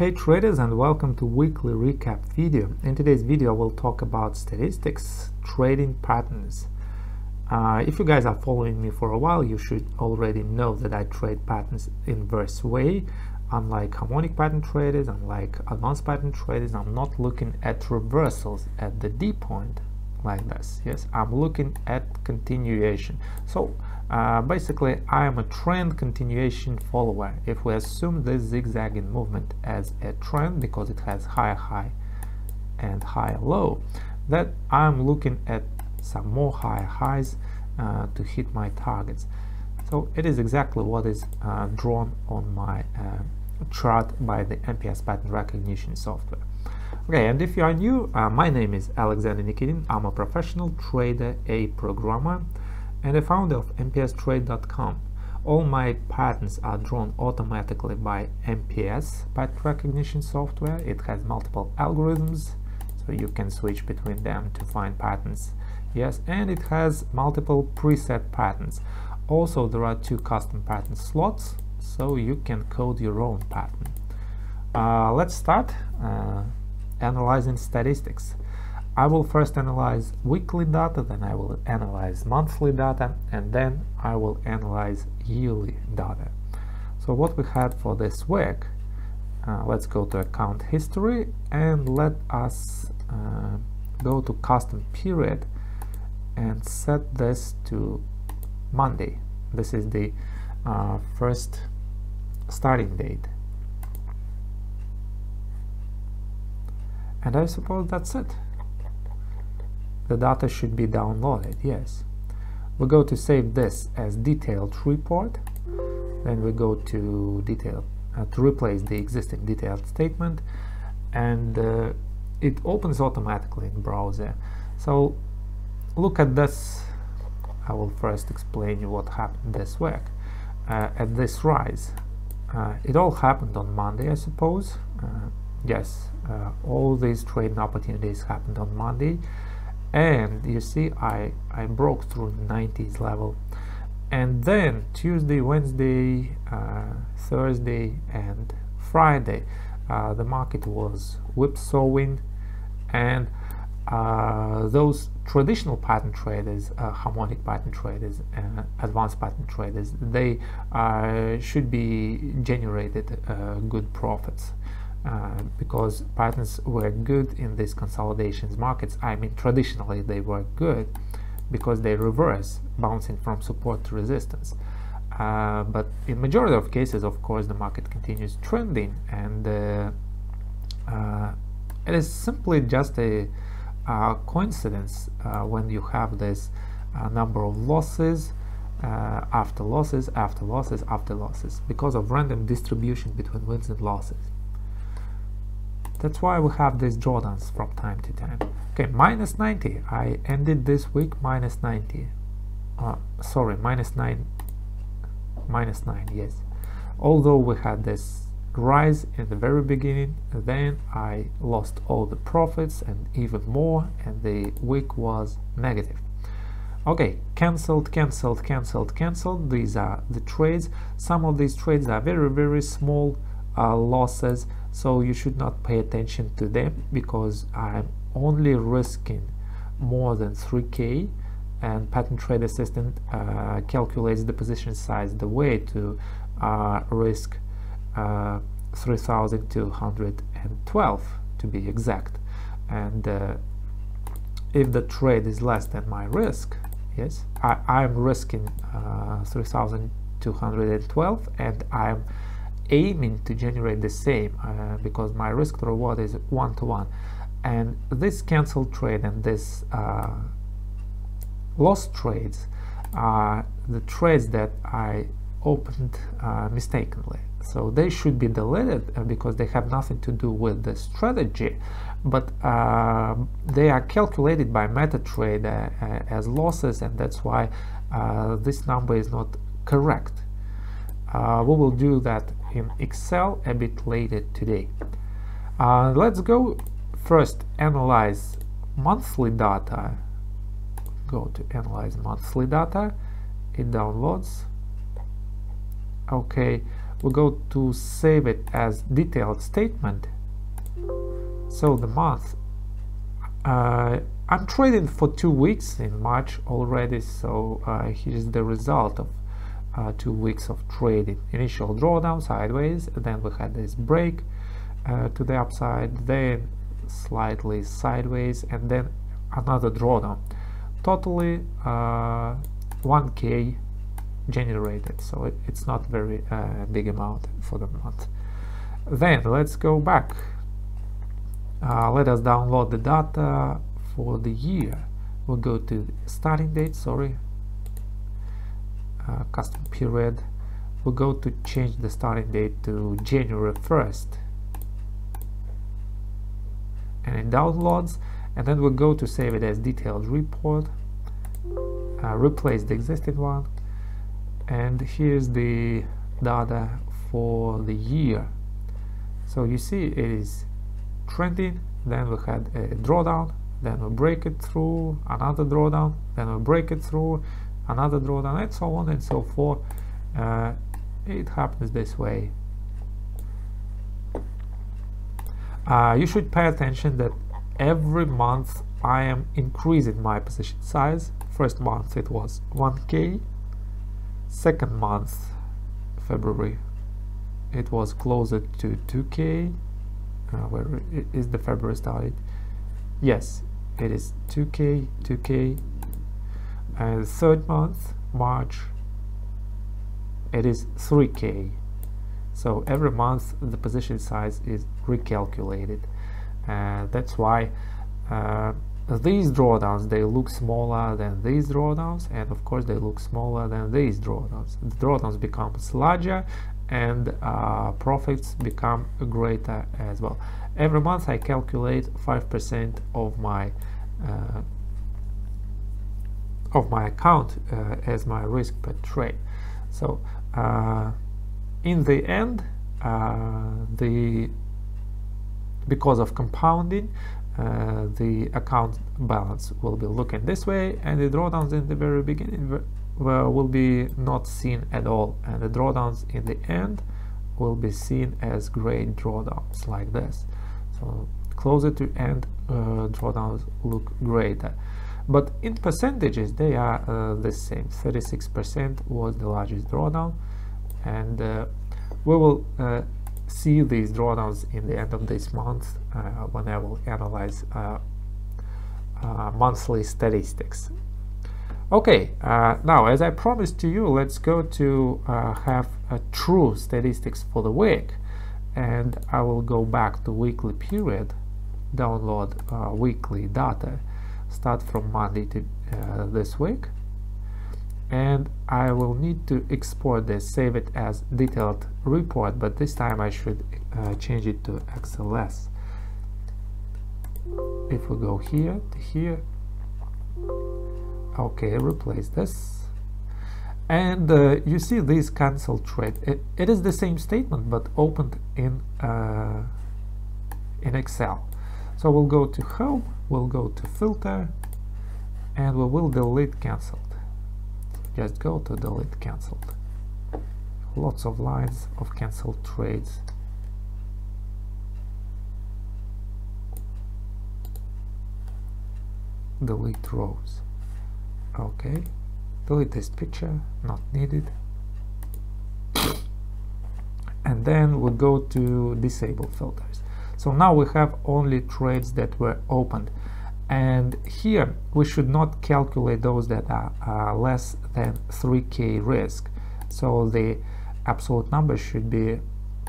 Hey traders, and welcome to weekly recap video. In today's video we'll talk about statistics, trading patterns. If you guys are following me for a while, you should already know that I trade patterns inverse way. Unlike harmonic pattern traders, unlike advanced pattern traders, I'm not looking at reversals at the D point like this. Yes, I'm looking at continuation. So basically I am a trend continuation follower. If we assume this zigzagging movement as a trend because it has higher high and higher low, that I'm looking at some more higher highs to hit my targets. So it is exactly what is drawn on my chart by the MPS pattern recognition software. Okay, and if you are new, my name is Alexander Nikitin. I'm a professional trader, a programmer, and a founder of MPStrade.com. All my patterns are drawn automatically by MPS pattern recognition software. It has multiple algorithms, so you can switch between them to find patterns. Yes, and it has multiple preset patterns. Also, there are 2 custom pattern slots, so you can code your own pattern. Let's start analyzing statistics. I will first analyze weekly data, then I will analyze monthly data, and then I will analyze yearly data. So what we had for this week, let's go to account history and let us go to custom period and set this to Monday. This is the first starting date. And I suppose that's it. The data should be downloaded, yes. We go to save this as detailed report. Then we go to detail to replace the existing detailed statement, and it opens automatically in browser. So look at this. I will first explain you what happened this week. At this rise, it all happened on Monday, I suppose. Yes, all these trading opportunities happened on Monday, and you see I broke through 90s level, and then Tuesday, Wednesday, Thursday and Friday the market was whipsawing, and those traditional pattern traders, harmonic pattern traders and advanced pattern traders, they should be generated good profits. Because patterns were good in these consolidations markets. I mean, traditionally they were good because they reverse, bouncing from support to resistance. But in majority of cases, of course, the market continues trending, and it is simply just a coincidence when you have this number of losses after losses after losses after losses, because of random distribution between wins and losses. That's why we have these drawdowns from time to time. Okay, minus 90. I ended this week minus 90. Sorry, minus 9. Minus 9, yes. Although we had this rise in the very beginning, then I lost all the profits and even more, and the week was negative. Okay, cancelled, cancelled, cancelled, cancelled. These are the trades. Some of these trades are very, very small losses, so you should not pay attention to them, because I'm only risking more than 3K, and Pattern Trade Assistant calculates the position size the way to risk 3,212 to be exact. And if the trade is less than my risk, yes, I'm risking 3,212, and I'm aiming to generate the same because my risk to reward is 1-to-1. And this cancelled trade and this lost trades are the trades that I opened mistakenly, so they should be deleted because they have nothing to do with the strategy, but they are calculated by MetaTrader as losses, and that's why this number is not correct. We will do that in Excel a bit later today. Let's go first analyze monthly data. Go to analyze monthly data. It downloads. Okay, we go to save it as detailed statement. So the month, I'm trading for 2 weeks in March already, so here's the result of 2 weeks of trading. Initial drawdown sideways, then we had this break to the upside, then slightly sideways, and then another drawdown. Totally 1K generated, so it's not very big amount for the month. Then let's go back. Let us download the data for the year. We'll go to starting date, custom period. We'll go to change the starting date to January 1st, and it downloads, and then we'll go to save it as detailed report, replace the existing one, and here's the data for the year. So you see it is trending, then we had a drawdown, then we break it through, another drawdown, then we break it through, another drawdown, and so on and so forth. It happens this way. You should pay attention that every month I am increasing my position size. First month it was 1K, second month, February, it was closer to 2K. Where is the February started? Yes, it is 2K, 2K. And third month, March, it is 3K. So every month the position size is recalculated. That's why these drawdowns, they look smaller than these drawdowns, and of course they look smaller than these drawdowns. The drawdowns become larger, and profits become greater as well. Every month I calculate 5% of my account as my risk per trade. So in the end, because of compounding, the account balance will be looking this way, and the drawdowns in the very beginning will be not seen at all, and the drawdowns in the end will be seen as gray drawdowns like this. So closer to end, drawdowns look greater, but in percentages they are the same. 36% was the largest drawdown, and we will see these drawdowns in the end of this month when I will analyze monthly statistics. Okay, now as I promised to you, let's go to have true statistics for the week, and I will go back to weekly period, download weekly data, start from Monday to this week, and I will need to export this, save it as detailed report, but this time I should change it to XLS. If we go here to here, okay, replace this, and you see this cancel trade. It is the same statement but opened in Excel. So we'll go to home, we'll go to filter, and we will delete canceled. Just go to delete canceled. Lots of lines of canceled trades. Delete rows. Okay, delete this picture, not needed. And then we go to disable filters. So now we have only trades that were opened, and here we should not calculate those that are less than 3K risk. So the absolute number should be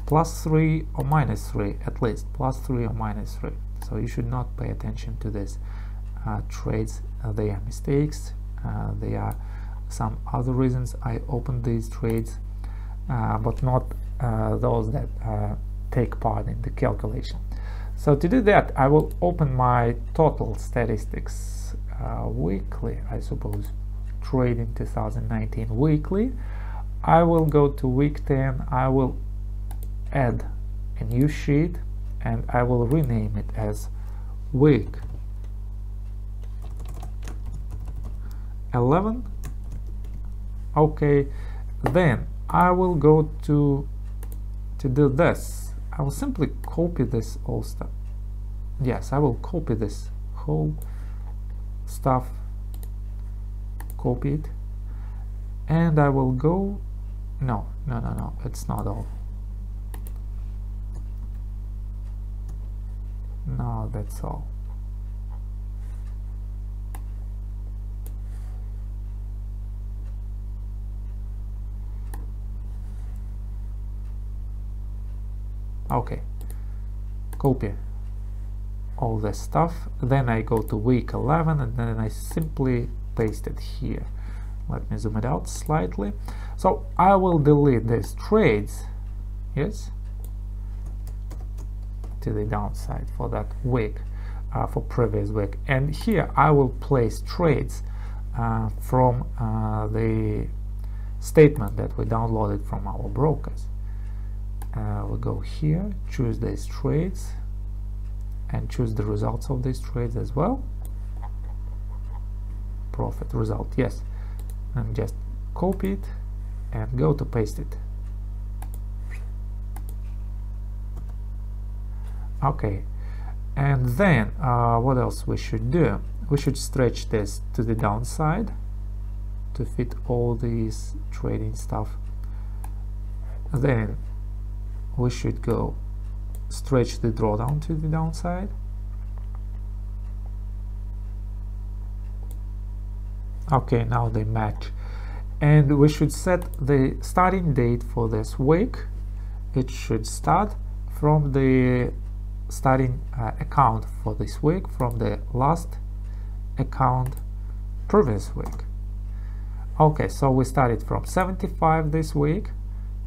+3 or -3, at least +3 or -3. So you should not pay attention to these trades. They are mistakes. There are some other reasons I opened these trades, but not those that take part in the calculation. So to do that, I will open my total statistics weekly, I suppose, trading 2019 weekly. I will go to week 10, I will add a new sheet, and I will rename it as week 11. Okay, then I will go to to do this, I will simply copy this all stuff. Yes, I will copy this whole stuff, copy it, and I will go, no, it's not all. No, that's all. Okay, copy all this stuff, then I go to week 11 and then I simply paste it here. Let me zoom it out slightly. So I will delete these trades, yes, to the downside for that week, for previous week, and here I will place trades from the statement that we downloaded from our brokers. We'll go here, choose these trades and choose the results of these trades as well. Profit result, yes, and just copy it and go to paste it. Okay, and then what else we should do? We should stretch this to the downside to fit all these trading stuff. Then we should go stretch the drawdown to the downside. Okay, now they match, and we should set the starting date for this week. It should start from the starting account for this week, from the last account previous week. Okay, so we started from 75 this week.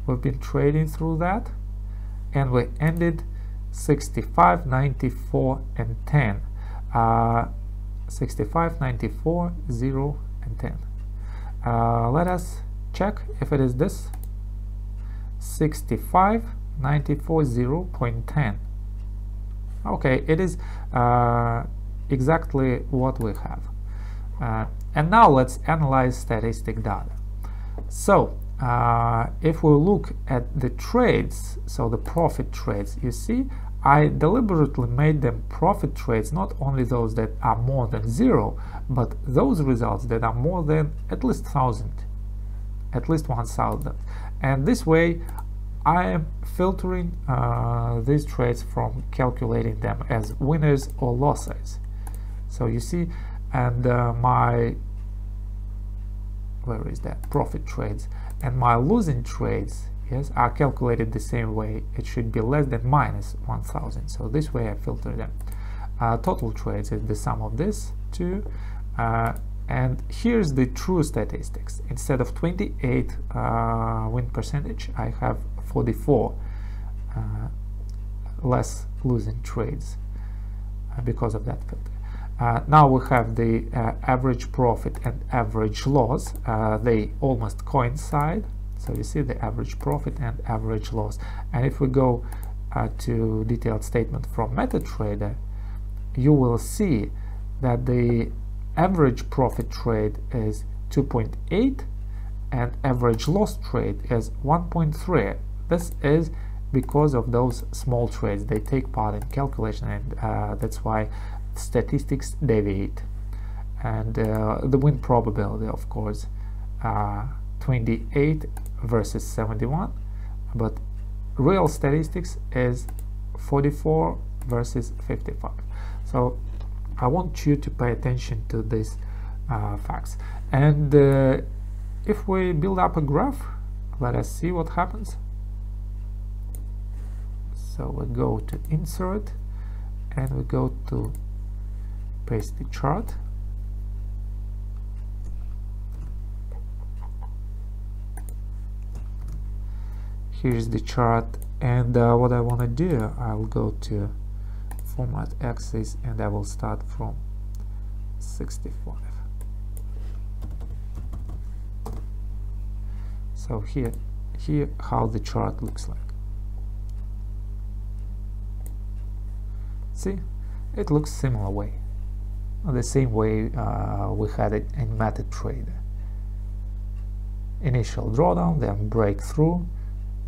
We've been trading through that, and we ended 65, 94 and 10. 65, 94, 0 and 10. Let us check if it is this 65, 94, 0.10. Okay, it is exactly what we have. And now let's analyze statistic data. So if we look at the trades, so the profit trades, you see I deliberately made them profit trades, not only those that are more than 0, but those results that are more than at least 1,000, at least 1,000. And this way I am filtering these trades from calculating them as winners or losses. So you see, and my, where is that, profit trades, and my losing trades, yes, are calculated the same way. It should be less than minus 1,000. So this way I filter them. Total trades is the sum of this two. And here's the true statistics. Instead of 28 win percentage, I have 44 less losing trades because of that filter. Now we have the average profit and average loss. They almost coincide. So you see the average profit and average loss. And if we go to detailed statement from MetaTrader, you will see that the average profit trade is 2.8 and average loss trade is 1.3. This is because of those small trades. They take part in calculation, and that's why statistics deviate. And the win probability, of course, 28 versus 71, but real statistics is 44 versus 55. So I want you to pay attention to these facts. And if we build up a graph, let us see what happens. So we go to insert and we go to paste the chart. Here's the chart, and what I want to do, I'll go to format axis and I will start from 65. So here how the chart looks like. See, it looks similar way, the same way we had it in MetaTrader. Initial drawdown, then breakthrough,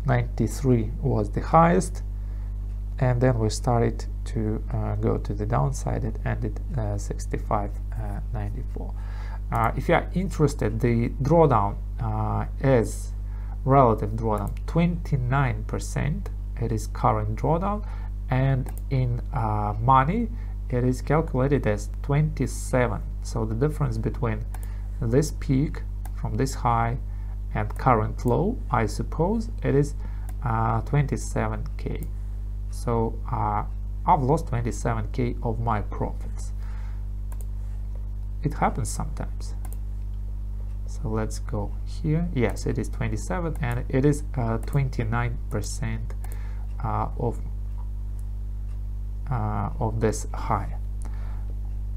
93 was the highest, and then we started to go to the downside. It ended 65.94. If you are interested, the drawdown is relative drawdown 29%. It is current drawdown, and in money it is calculated as 27. So the difference between this peak from this high and current low, I suppose it is 27k. So I've lost 27k of my profits. It happens sometimes. So let's go here. Yes, it is 27, and it is 29% of this high.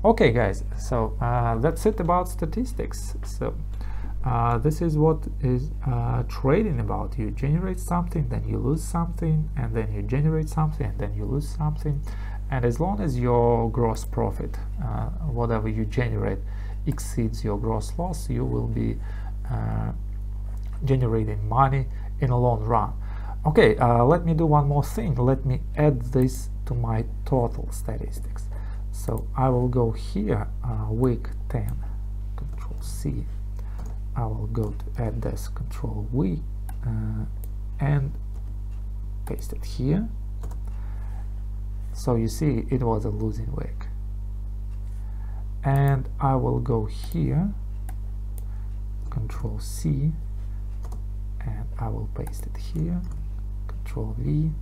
Okay guys, so that's it about statistics. So this is what is trading about. You generate something, then you lose something, and then you generate something, and then you lose something. And as long as your gross profit, whatever you generate, exceeds your gross loss, you will be generating money in the long run. Okay, let me do one more thing. Let me add this to my total statistics. So I will go here, week 10, Control C. I will go to add this, Control V, and paste it here. So you see it was a losing week. And I will go here, Control C, and I will paste it here, Control V.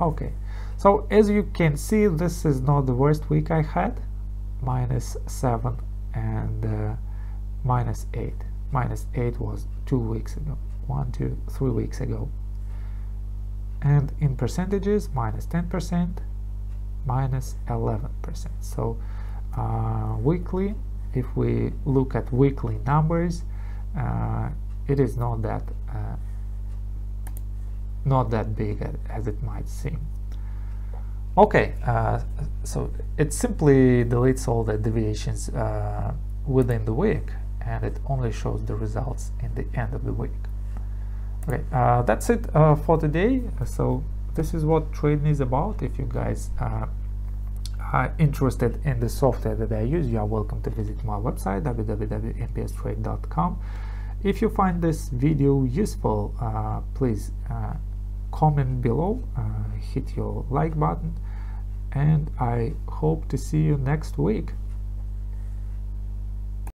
Okay, so as you can see, this is not the worst week I had. -7 and -8. -8 was 2 weeks ago, 1, 2, 3 weeks ago. And in percentages, -10%, -11%. So weekly, if we look at weekly numbers, it is not that big as it might seem. Okay, so it simply deletes all the deviations within the week, and it only shows the results in the end of the week. Okay, that's it for today. So this is what trading is about. If you guys are interested in the software that I use, you are welcome to visit my website, www.mpstrade.com. If you find this video useful, please comment below, hit your like button, and I hope to see you next week.